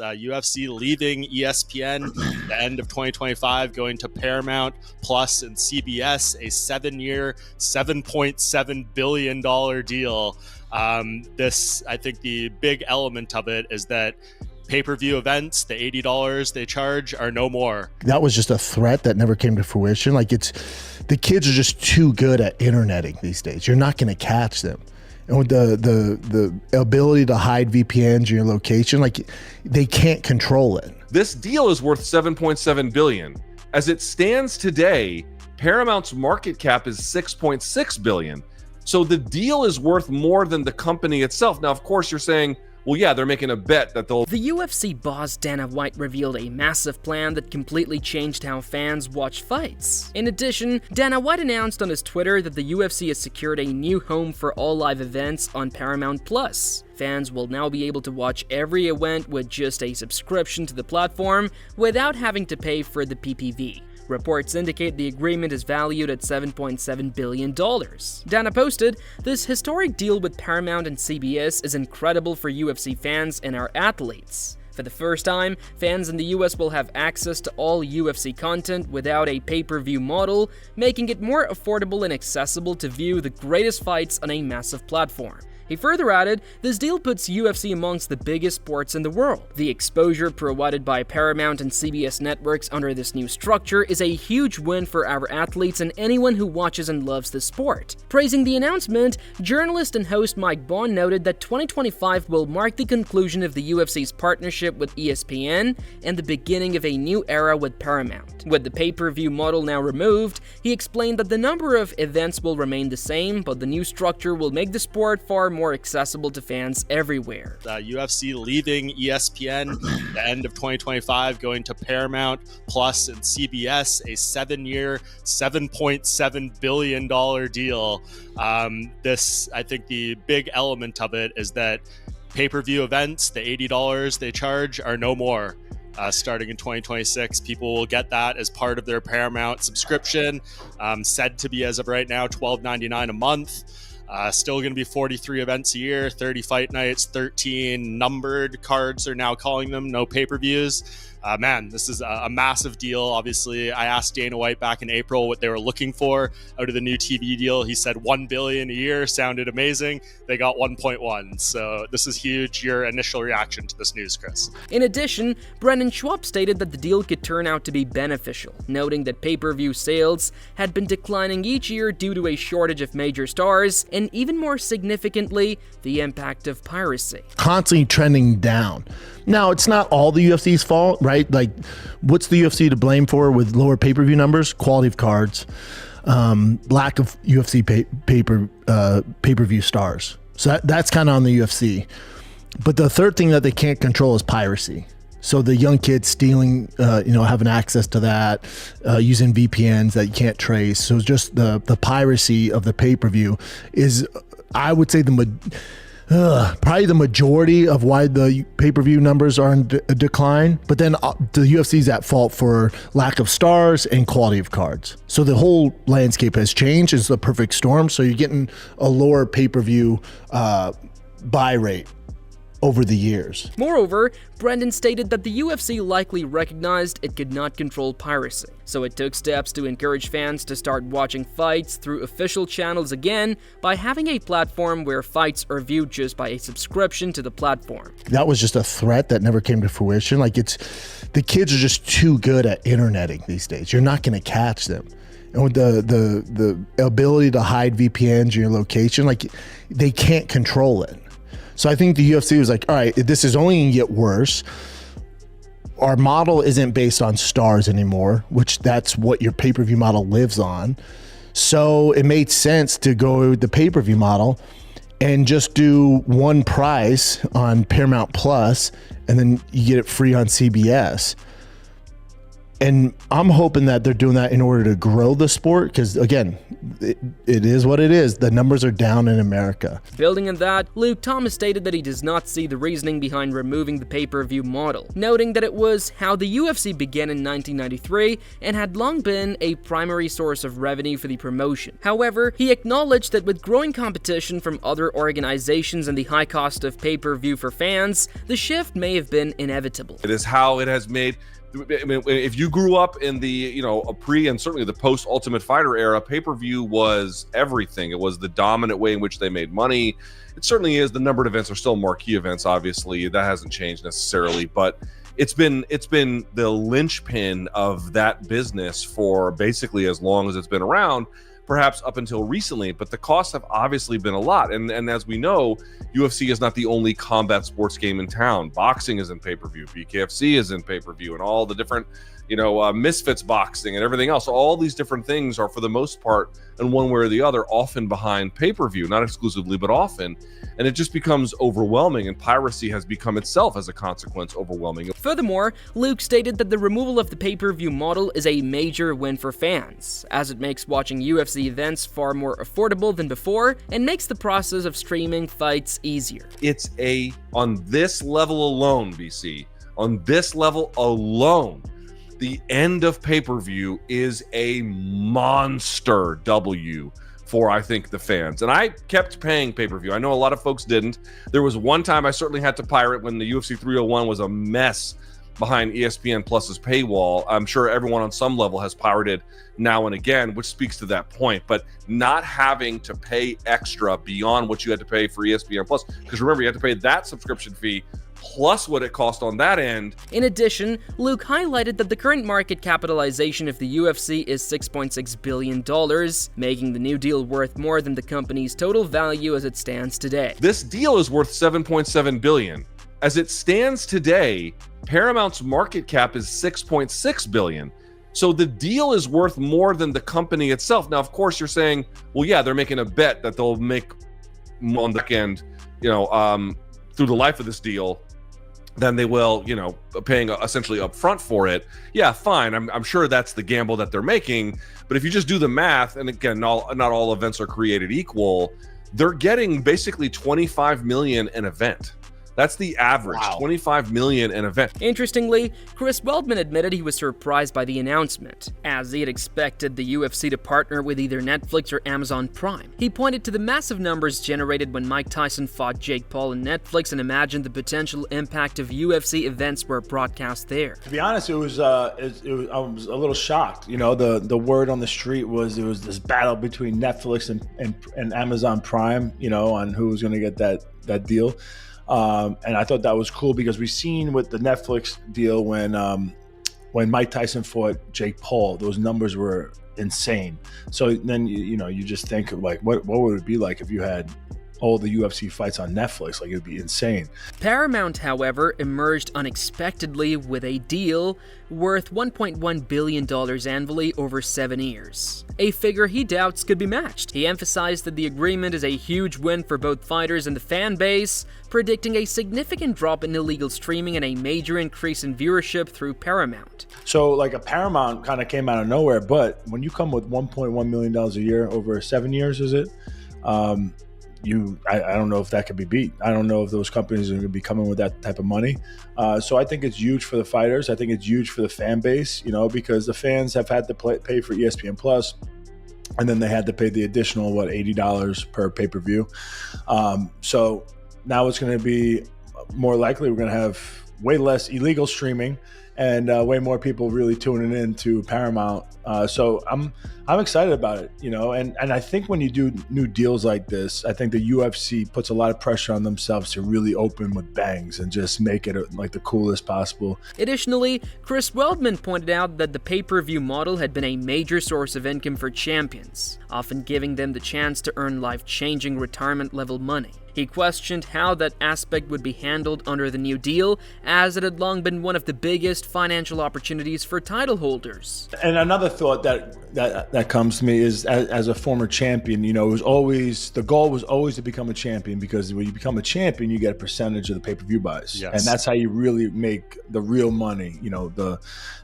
UFC leaving ESPN the end of 2025, going to Paramount Plus and CBS, a 7-year, $7.7 billion deal. I think the big element of it is that pay-per-view events, the $80 they charge, are no more. That was just a threat that never came to fruition. The kids are just too good at interneting these days. You're not going to catch them. And with the ability to hide VPNs in your location, they can't control it. This deal is worth $7.7 billion. As it stands today, Paramount's market cap is $6.6 billion. So the deal is worth more than the company itself. Now, of course, you're saying, well, yeah, they're making a bet that they'll... The UFC boss Dana White revealed a massive plan that completely changed how fans watch fights. In addition, Dana White announced on his Twitter that the UFC has secured a new home for all live events on Paramount Plus. Fans will now be able to watch every event with just a subscription to the platform without having to pay for the PPV. Reports indicate the agreement is valued at $7.7 billion. Dana posted, "This historic deal with Paramount and CBS is incredible for UFC fans and our athletes. For the first time, fans in the US will have access to all UFC content without a pay-per-view model, making it more affordable and accessible to view the greatest fights on a massive platform." He further added, "This deal puts UFC amongst the biggest sports in the world. The exposure provided by Paramount and CBS networks under this new structure is a huge win for our athletes and anyone who watches and loves the sport." Praising the announcement, journalist and host Mike Bond noted that 2025 will mark the conclusion of the UFC's partnership with ESPN and the beginning of a new era with Paramount. With the pay-per-view model now removed, he explained that the number of events will remain the same, but the new structure will make the sport far more accessible to fans everywhere. UFC leaving ESPN the end of 2025, going to Paramount Plus and CBS, a 7-year, $7.7 billion deal. I think the big element of it is that pay-per-view events, the $80 they charge, are no more. Starting in 2026, people will get that as part of their Paramount subscription, said to be, as of right now, $12.99 a month. Still going to be 43 events a year, 30 fight nights, 13 numbered cards are now calling them, no pay-per-views. Man, this is a massive deal. Obviously, I asked Dana White back in April what they were looking for out of the new TV deal. He said $1 billion a year sounded amazing. They got 1.1. So this is huge. Your initial reaction to this news, Chris? In addition, Brendan Schwab stated that the deal could turn out to be beneficial, noting that pay-per-view sales had been declining each year due to a shortage of major stars, and even more significantly, the impact of piracy. Constantly trending down. Now, it's not all the UFC's fault, right? What's the UFC to blame for with lower pay-per-view numbers? Quality of cards, lack of UFC pay-per-view stars. So that's kind of on the UFC. But the third thing that they can't control is piracy. So the young kids stealing, having access to that, using VPNs that you can't trace. So just the piracy of the pay-per-view is, I would say, probably the majority of why the pay-per-view numbers are in decline. But then the UFC's at fault for lack of stars and quality of cards. So the whole landscape has changed. It's the perfect storm. So you're getting a lower pay-per-view buy rate over the years. Moreover, Brendan stated that the UFC likely recognized it could not control piracy, so it took steps to encourage fans to start watching fights through official channels again by having a platform where fights are viewed just by a subscription to the platform. That was just a threat that never came to fruition. The kids are just too good at interneting these days. You're not going to catch them. And with the ability to hide VPNs in your location, they can't control it. So I think the UFC was like, all right, this is only going to get worse. Our model isn't based on stars anymore, which that's what your pay-per-view model lives on. So it made sense to go with the pay-per-view model and just do one price on Paramount Plus, and then you get it free on CBS. And I'm hoping that they're doing that in order to grow the sport because, again, it is what it is. The numbers are down in America. Building on that, Luke Thomas stated that he does not see the reasoning behind removing the pay-per-view model, noting that it was how the UFC began in 1993 and had long been a primary source of revenue for the promotion. However, he acknowledged that with growing competition from other organizations and the high cost of pay-per-view for fans, the shift may have been inevitable. It is how it has made. I mean, if you grew up in the, pre and certainly the post Ultimate Fighter era, pay-per-view was everything. It was the dominant way in which they made money. It certainly is. The numbered events are still marquee events, obviously. That hasn't changed necessarily, but it's been the linchpin of that business for basically as long as it's been around, perhaps up until recently, but the costs have obviously been a lot. And as we know, UFC is not the only combat sports game in town. Boxing is in pay-per-view, BKFC is in pay-per-view, and all the different, Misfits boxing and everything else. All these different things are, for the most part, in one way or the other, often behind pay-per-view, not exclusively, but often. And it just becomes overwhelming, and piracy has become itself, as a consequence, overwhelming. Furthermore, Luke stated that the removal of the pay-per-view model is a major win for fans, as it makes watching UFC events far more affordable than before and makes the process of streaming fights easier. It's on this level alone, BC, on this level alone, the end of pay-per-view is a monster W for, I think, the fans. And I kept paying pay-per-view. I know a lot of folks didn't. There was one time I certainly had to pirate when the UFC 301 was a mess behind ESPN Plus's paywall. I'm sure everyone on some level has pirated now and again, which speaks to that point. But not having to pay extra beyond what you had to pay for ESPN Plus, because remember, you had to pay that subscription fee plus what it cost on that end. In addition, Luke highlighted that the current market capitalization of the UFC is $6.6 billion, making the new deal worth more than the company's total value as it stands today. This deal is worth $7.7 billion. As it stands today, Paramount's market cap is $6.6 billion. So the deal is worth more than the company itself. Now, of course, you're saying, well, yeah, they're making a bet that they'll make on the back end, through the life of this deal, than they will, paying essentially upfront for it. Yeah, fine. I'm sure that's the gamble that they're making. But if you just do the math, and again, not all events are created equal, they're getting basically $25 million an event. That's the average, wow. $25 million an event. Interestingly, Chris Weldman admitted he was surprised by the announcement, as he had expected the UFC to partner with either Netflix or Amazon Prime. He pointed to the massive numbers generated when Mike Tyson fought Jake Paul on Netflix and imagined the potential impact of UFC events were broadcast there. To be honest, I was a little shocked. The word on the street was there was this battle between Netflix and Amazon Prime, on who was going to get that deal. And I thought that was cool because we've seen with the Netflix deal when Mike Tyson fought Jake Paul, those numbers were insane. So then you just think like, what would it be like if you had all the UFC fights on Netflix? Like, it would be insane. Paramount, however, emerged unexpectedly with a deal worth $1.1 billion annually over 7 years, a figure he doubts could be matched. He emphasized that the agreement is a huge win for both fighters and the fan base, predicting a significant drop in illegal streaming and a major increase in viewership through Paramount. So like a Paramount kind of came out of nowhere, but when you come with $1.1 million a year over 7 years, is it? I don't know if that could be beat. I don't know if those companies are going to be coming with that type of money. So I think it's huge for the fighters. I think it's huge for the fan base, because the fans have had to pay for ESPN Plus, and then they had to pay the additional, $80 per pay-per-view. So now it's going to be more likely we're going to have way less illegal streaming and way more people really tuning in to Paramount. So I'm excited about it, and I think when you do new deals like this, I think the UFC puts a lot of pressure on themselves to really open with bangs and just make it like the coolest possible. Additionally, Chris Weldman pointed out that the pay-per-view model had been a major source of income for champions, often giving them the chance to earn life-changing retirement-level money. He questioned how that aspect would be handled under the new deal, as it had long been one of the biggest financial opportunities for title holders. And another thought that comes to me is, as a former champion, it was always, the goal was always to become a champion, because when you become a champion, you get a percentage of the pay-per-view buys. Yes. And that's how you really make the real money,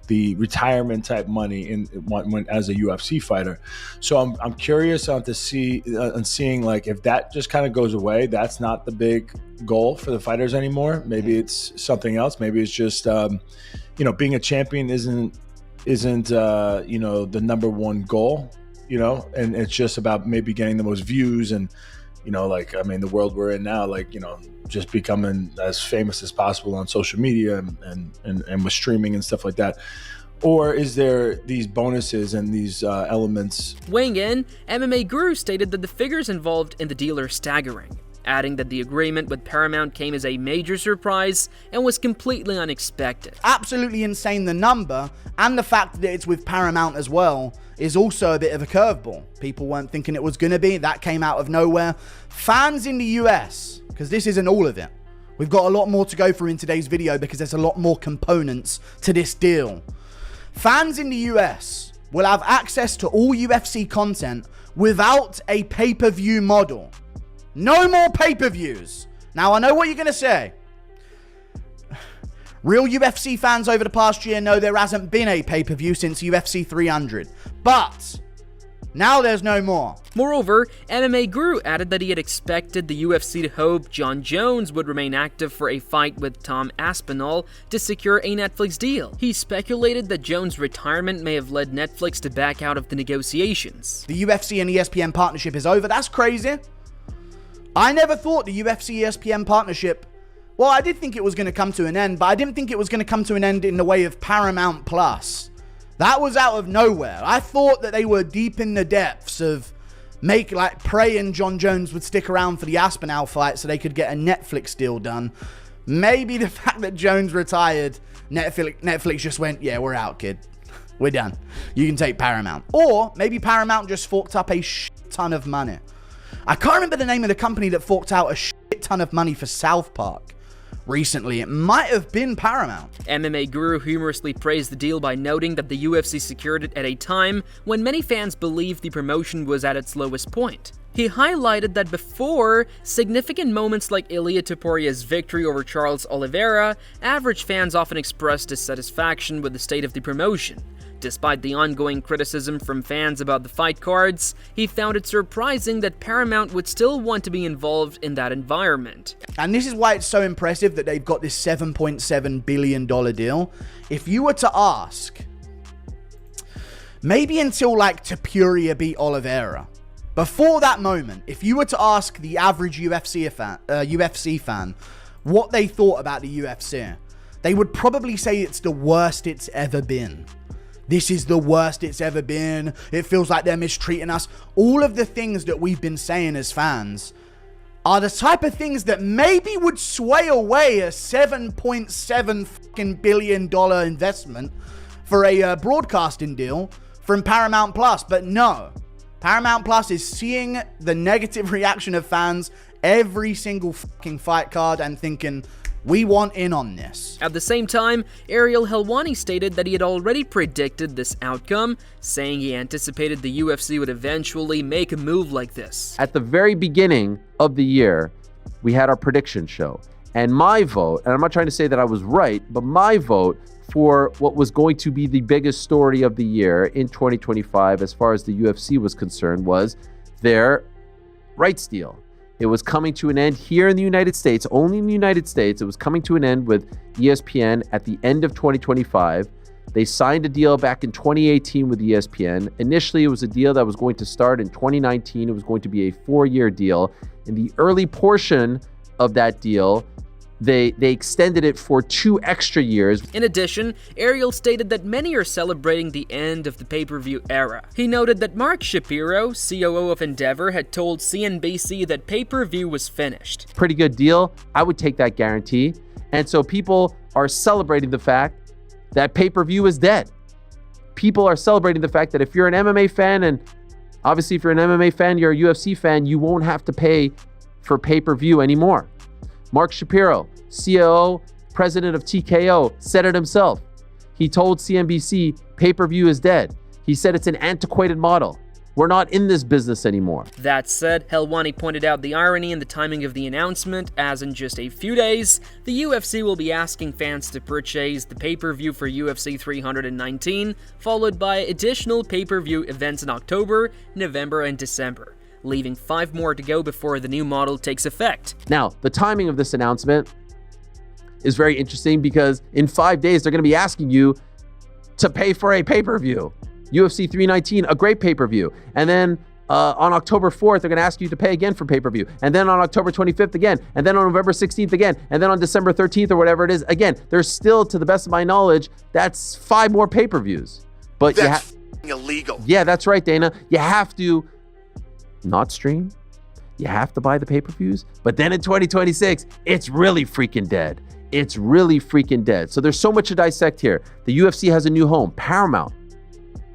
the retirement type money when as a UFC fighter. So I'm curious on seeing like if that just kind of goes away. That's not the big goal for the fighters anymore. Maybe it's something else. Maybe it's just being a champion isn't the number one goal, and it's just about maybe getting the most views and the world we're in now, just becoming as famous as possible on social media and with streaming and stuff like that. Or is there these bonuses and these elements? Weighing in, MMA Guru stated that the figures involved in the deal are staggering, adding that the agreement with Paramount came as a major surprise and was completely unexpected. Absolutely insane, the number, and the fact that it's with Paramount as well is also a bit of a curveball. People weren't thinking it was going to be. That came out of nowhere. Fans in the US, because this isn't all of it. We've got a lot more to go through in today's video because there's a lot more components to this deal. Fans in the US will have access to all UFC content without a pay-per-view model. No more pay-per-views. Now, I know what you're going to say. Real UFC fans over the past year know there hasn't been a pay-per-view since UFC 300. But now there's no more. Moreover, MMA Guru added that he had expected the UFC to hope Jon Jones would remain active for a fight with Tom Aspinall to secure a Netflix deal. He speculated that Jones' retirement may have led Netflix to back out of the negotiations. The UFC and ESPN partnership is over. That's crazy. I never thought the UFC ESPN partnership, well, I did think it was going to come to an end, but I didn't think it was going to come to an end in the way of Paramount Plus. That was out of nowhere. I thought that they were deep in the depths of praying Jon Jones would stick around for the Aspinall fight so they could get a Netflix deal done. Maybe the fact that Jones retired, Netflix just went, yeah, we're out, kid. We're done. You can take Paramount. Or maybe Paramount just forked up a shit ton of money. I can't remember the name of the company that forked out a shit ton of money for South Park recently. It might have been Paramount. MMA Guru humorously praised the deal by noting that the UFC secured it at a time when many fans believed the promotion was at its lowest point. He highlighted that before significant moments like Ilia Toporia's victory over Charles Oliveira, average fans often expressed dissatisfaction with the state of the promotion. Despite the ongoing criticism from fans about the fight cards, he found it surprising that Paramount would still want to be involved in that environment. And this is why it's so impressive that they've got this $7.7 billion deal. If you were to ask, maybe until Topuria beat Oliveira, before that moment, if you were to ask the average UFC fan what they thought about the UFC, they would probably say it's the worst it's ever been. This is the worst it's ever been. It feels like they're mistreating us. All of the things that we've been saying as fans are the type of things that maybe would sway away a $7.7 billion investment for a broadcasting deal from Paramount Plus. But no, Paramount Plus is seeing the negative reaction of fans every single fucking fight card and thinking, we want in on this. At the same time, Ariel Helwani stated that he had already predicted this outcome, saying he anticipated the UFC would eventually make a move like this. At the very beginning of the year, we had our prediction show. And my vote, and I'm not trying to say that I was right, but my vote for what was going to be the biggest story of the year in 2025, as far as the UFC was concerned, was their rights deal. It was coming to an end here in the United States, only in the United States. It was coming to an end with ESPN at the end of 2025. They signed a deal back in 2018 with ESPN. Initially, it was a deal that was going to start in 2019. It was going to be a 4-year deal. In the early portion of that deal, they extended it for 2 extra years. In addition, Ariel stated that many are celebrating the end of the pay-per-view era. He noted that Mark Shapiro, COO of Endeavor, had told CNBC that pay-per-view was finished. Pretty good deal. I would take that guarantee. And so people are celebrating the fact that pay-per-view is dead. People are celebrating the fact that if you're an MMA fan, and obviously if you're an MMA fan, you're a UFC fan, you won't have to pay for pay-per-view anymore. Mark Shapiro, COO, president of TKO, said it himself. He told CNBC pay-per-view is dead. He said it's an antiquated model. We're not in this business anymore. That said, Helwani pointed out the irony in the timing of the announcement, as in just a few days, the UFC will be asking fans to purchase the pay-per-view for UFC 319, followed by additional pay-per-view events in October, November, and December, leaving 5 more to go before the new model takes effect. Now, the timing of this announcement is very interesting because in 5 days, they're going to be asking you to pay for a pay-per-view. UFC 319, a great pay-per-view. And then on October 4th, they're going to ask you to pay again for pay-per-view. And then on October 25th again. And then on November 16th again. And then on December 13th or whatever it is, again. There's still, to the best of my knowledge, that's 5 more pay-per-views. But that's illegal. Yeah, that's right, Dana. You have to not stream. You have to buy the pay-per-views. But then in 2026, it's really freaking dead. It's really freaking dead. So there's so much to dissect here. The UFC has a new home, Paramount.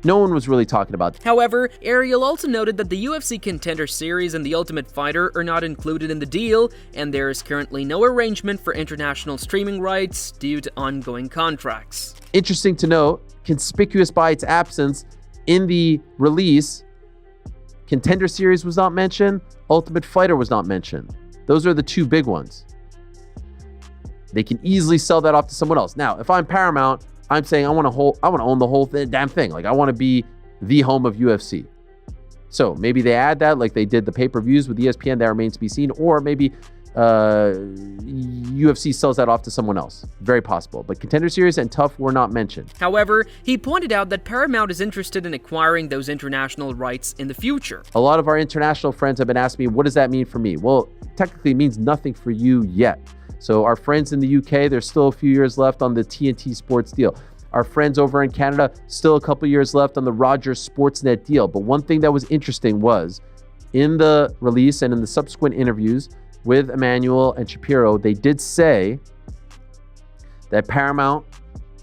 No one was really talking about it. However, Ariel also noted that the UFC Contender Series and The Ultimate Fighter are not included in the deal, and there is currently no arrangement for international streaming rights due to ongoing contracts. Interesting to note, conspicuous by its absence in the release, Contender Series was not mentioned, Ultimate Fighter was not mentioned. Those are the 2 big ones. They can easily sell that off to someone else. Now, if I'm Paramount, I'm saying I want to own the whole damn thing. Like, I want to be the home of UFC. So maybe they add that, like they did the pay-per-views with ESPN. That remains to be seen. Or maybe UFC sells that off to someone else. Very possible. But Contender Series and TUF were not mentioned. However, he pointed out that Paramount is interested in acquiring those international rights in the future. A lot of our international friends have been asking me, what does that mean for me? Well, technically it means nothing for you yet. So our friends in the UK, there's still a few years left on the TNT Sports deal. Our friends over in Canada, still a couple years left on the Rogers Sportsnet deal. But one thing that was interesting was, in the release and in the subsequent interviews with Emmanuel and Shapiro, they did say that Paramount,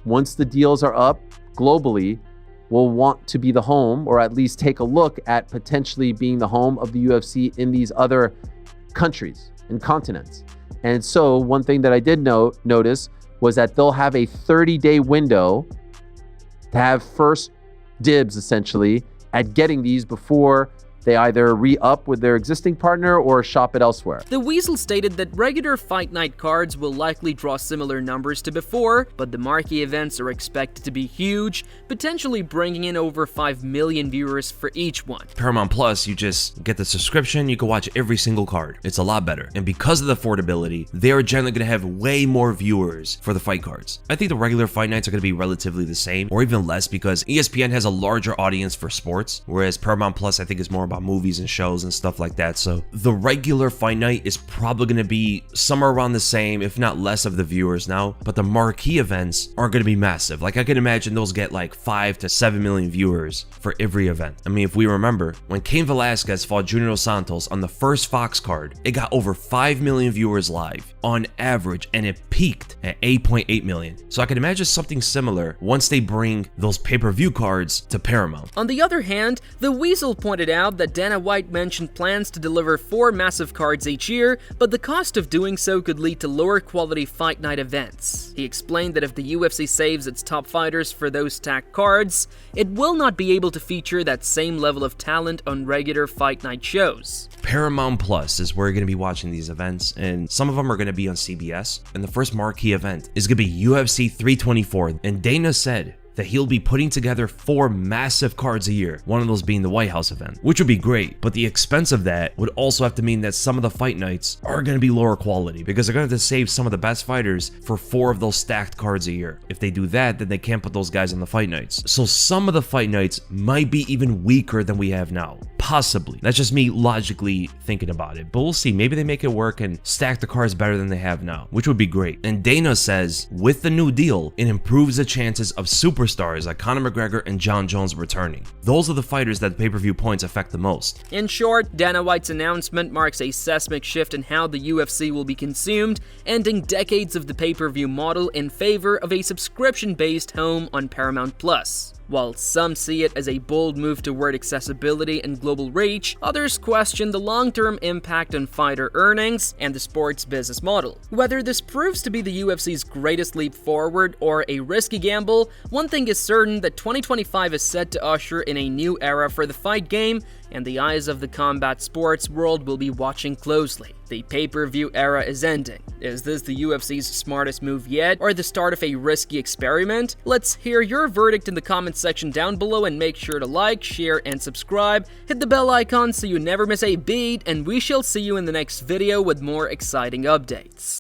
once the deals are up globally, will want to be the home, or at least take a look at potentially being the home of the UFC in these other countries and continents. And so one thing that I did notice was that they'll have a 30-day window to have first dibs, essentially, at getting these before they either re-up with their existing partner or shop it elsewhere. The Weasel stated that regular Fight Night cards will likely draw similar numbers to before, but the marquee events are expected to be huge, potentially bringing in over 5 million viewers for each one. Paramount Plus, you just get the subscription, you can watch every single card. It's a lot better. And because of the affordability, they are generally going to have way more viewers for the fight cards. I think the regular Fight Nights are going to be relatively the same, or even less, because ESPN has a larger audience for sports, whereas Paramount Plus I think is more about movies and shows and stuff like that. So the regular Fight Night is probably going to be somewhere around the same, if not less of the viewers now, but the marquee events are going to be massive. Like, I can imagine those get like 5 to 7 million viewers for every event. I mean, if we remember, when Cain Velasquez fought Junior Dos Santos on the first Fox card, it got over 5 million viewers live on average, and it peaked at 8.8 million. So I can imagine something similar once they bring those pay-per-view cards to Paramount. On the other hand, the Weasel pointed out that Dana White mentioned plans to deliver 4 massive cards each year, but the cost of doing so could lead to lower quality Fight Night events. He explained that if the UFC saves its top fighters for those stacked cards, it will not be able to feature that same level of talent on regular Fight Night shows. Paramount Plus is where you're going to be watching these events, and some of them are going to be on CBS. And the first marquee event is going to be UFC 324, and Dana said that he'll be putting together 4 massive cards a year, one of those being the White House event, which would be great, but the expense of that would also have to mean that some of the fight nights are going to be lower quality, because they're going to have to save some of the best fighters for 4 of those stacked cards a year. If they do that, then they can't put those guys on the fight nights. So some of the fight nights might be even weaker than we have now. Possibly. That's just me logically thinking about it, but we'll see. Maybe they make it work and stack the cards better than they have now, which would be great. And Dana says, with the new deal, it improves the chances of superstars like Conor McGregor and John Jones returning. Those are the fighters that pay-per-view points affect the most. In short, Dana White's announcement marks a seismic shift in how the UFC will be consumed, ending decades of the pay-per-view model in favor of a subscription-based home on Paramount Plus. While some see it as a bold move toward accessibility and global reach, others question the long-term impact on fighter earnings and the sport's business model. Whether this proves to be the UFC's greatest leap forward or a risky gamble, one thing is certain: that 2025 is set to usher in a new era for the fight game, and the eyes of the combat sports world will be watching closely. The pay-per-view era is ending. Is this the UFC's smartest move yet, or the start of a risky experiment? Let's hear your verdict in the comments section down below, and make sure to like, share, and subscribe. Hit the bell icon so you never miss a beat, and we shall see you in the next video with more exciting updates.